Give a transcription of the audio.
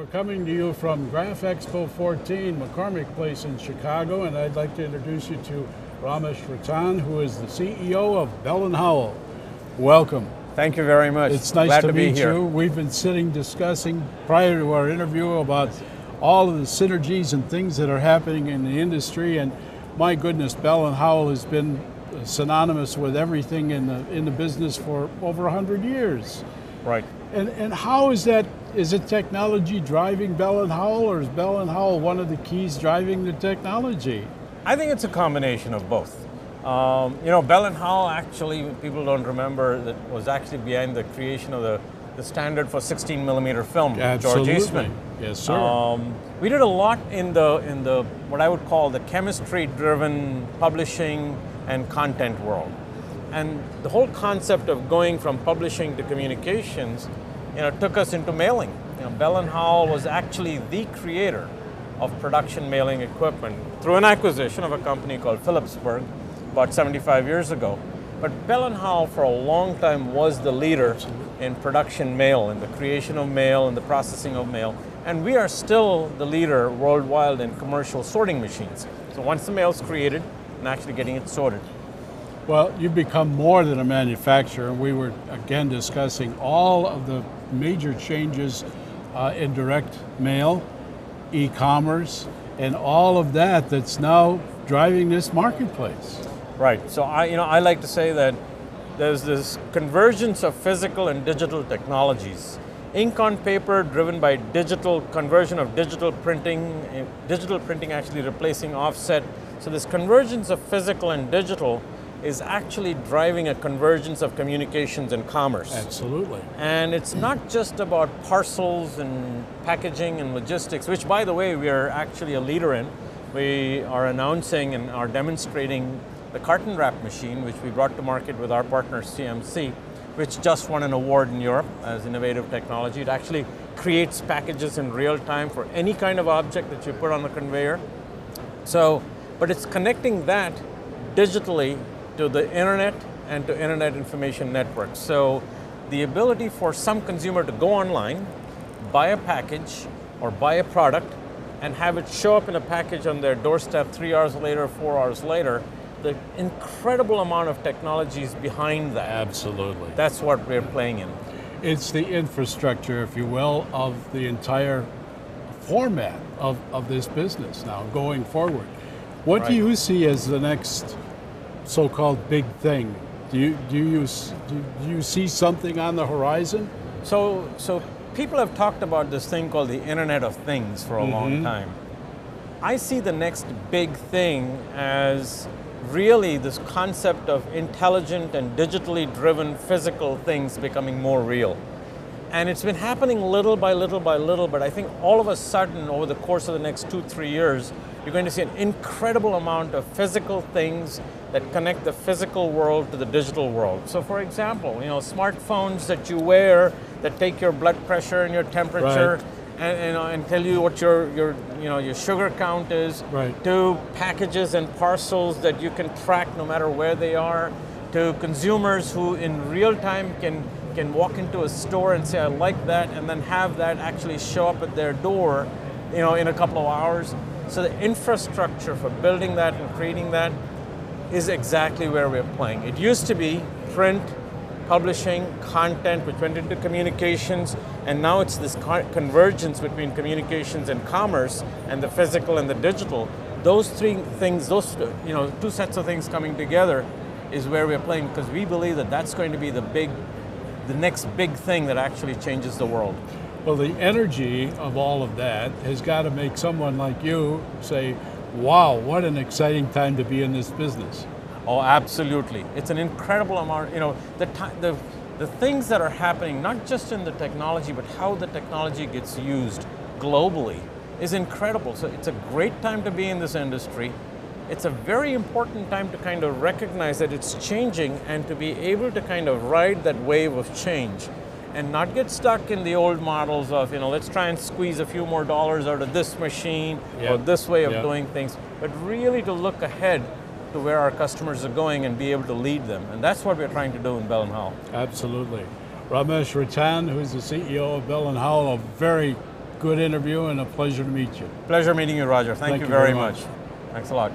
We're coming to you from Graph Expo 14, McCormick Place in Chicago, and I'd like to introduce you to Ramesh Ratan, who is the CEO of Bell and Howell. Welcome. Thank you very much. It's nice Glad to be meet here. you. We've been sitting discussing prior to our interview about all of the synergies and things that are happening in the industry, and my goodness, Bell and Howell has been synonymous with everything in the business for over 100 years. Right. And how is that? Is it technology driving Bell and Howell, or is Bell and Howell one of the keys driving the technology? I think it's a combination of both. Bell and Howell actually, people don't remember, that was actually behind the creation of the standard for 16 millimeter film. Absolutely. George Eastman. Yes, sir. We did a lot in the what I would call the chemistry-driven publishing and content world. And the whole concept of going from publishing to communications, took us into mailing. Bell and Howell was actually the creator of production mailing equipment through an acquisition of a company called Phillipsburg about 75 years ago. But Bell and Howell for a long time was the leader in production mail, in the creation of mail, and the processing of mail. And we are still the leader worldwide in commercial sorting machines. So once the mail is created, and actually getting it sorted. Well, you've become more than a manufacturer, and we were again discussing all of the major changes in direct mail, e-commerce, and all of that's now driving this marketplace. Right. So I like to say that there's this convergence of physical and digital technologies. Ink on paper driven by digital conversion of digital printing actually replacing offset. So this convergence of physical and digital is actually driving a convergence of communications and commerce. Absolutely. And it's not just about parcels and packaging and logistics, which by the way, we are actually a leader in. We are announcing and are demonstrating the carton wrap machine, which we brought to market with our partner CMC, which just won an award in Europe as innovative technology. It actually creates packages in real time for any kind of object that you put on the conveyor. But it's connecting that digitally to the internet and to internet information networks. So the ability for some consumer to go online, buy a package or buy a product, and have it show up in a package on their doorstep 3 hours later, 4 hours later, the incredible amount of technologies behind that. Absolutely. That's what we're playing in. It's the infrastructure, if you will, of the entire format of this business now going forward. What do you see as the next so-called big thing? Do you see something on the horizon? So people have talked about this thing called the Internet of Things for a long time. I see the next big thing as really this concept of intelligent and digitally driven physical things becoming more real. And it's been happening little by little by little, but I think all of a sudden over the course of the next 2-3 years, you're going to see an incredible amount of physical things that connect the physical world to the digital world. So for example, smartphones that you wear that take your blood pressure and your temperature, and tell you what your sugar count is, to packages and parcels that you can track no matter where they are, to consumers who in real time can walk into a store and say, I like that, and then have that actually show up at their door in a couple of hours. So the infrastructure for building that and creating that is exactly where we're playing. It used to be print, publishing, content, which went into communications, and now it's this convergence between communications and commerce and the physical and the digital. Those three things, two sets of things coming together is where we're playing, because we believe that that's going to be the next big thing that actually changes the world. Well, the energy of all of that has got to make someone like you say, wow, what an exciting time to be in this business. Oh, absolutely. It's an incredible amount, the things that are happening, not just in the technology, but how the technology gets used globally is incredible. So it's a great time to be in this industry. It's a very important time to kind of recognize that it's changing and to be able to kind of ride that wave of change and not get stuck in the old models of, let's try and squeeze a few more dollars out of this machine or this way of doing things, but really to look ahead to where our customers are going and be able to lead them. And that's what we're trying to do in Bell and Howell. Absolutely. Ramesh Ratan, who's the CEO of Bell and Howell, a very good interview and a pleasure to meet you. Pleasure meeting you, Roger. Thank you very much. Thanks a lot.